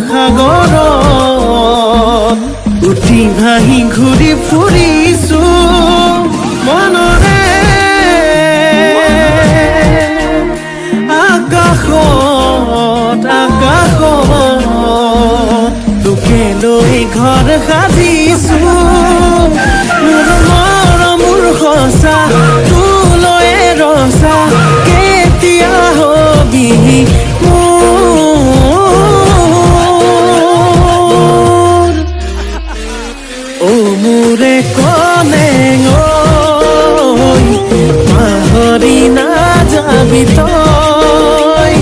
সাগৰত উঠি ভাহি ঘূৰি ফুৰিছো মনৰে আকাশত তোকে লৈ ঘৰ সাজিছো মোৰ মৰমৰ সঁচা তোলৈ ৰচা কেতিয়া হবি মোৰ ও মোৰে কলেং পাহৰি নাযাবি তই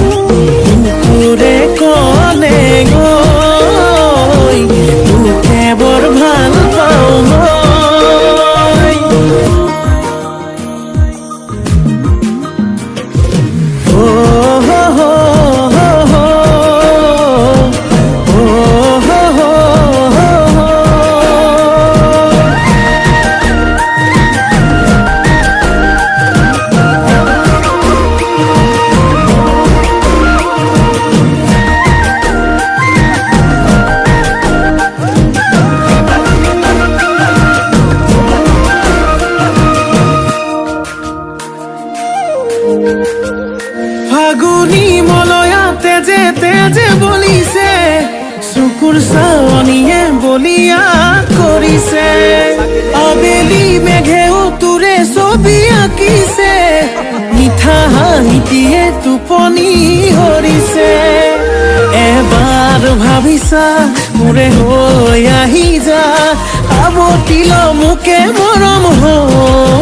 মোৰে কলেং তোকে বৰ ভাল পাওঁ মই ফাগুনী মলয়াতে তেজে বলিছে চকুৰ চাৱনীয়ে বলিয়া কৰিছে আবেলি মেঘেও তোৰে ছবি আঁকিছে মিঠা হাঁহিটিয়ে টোপনি হৰিছে এবাৰ ভাবিছা মোৰে হৈ আহি যা আৱতিল মোকে মৰম হৈ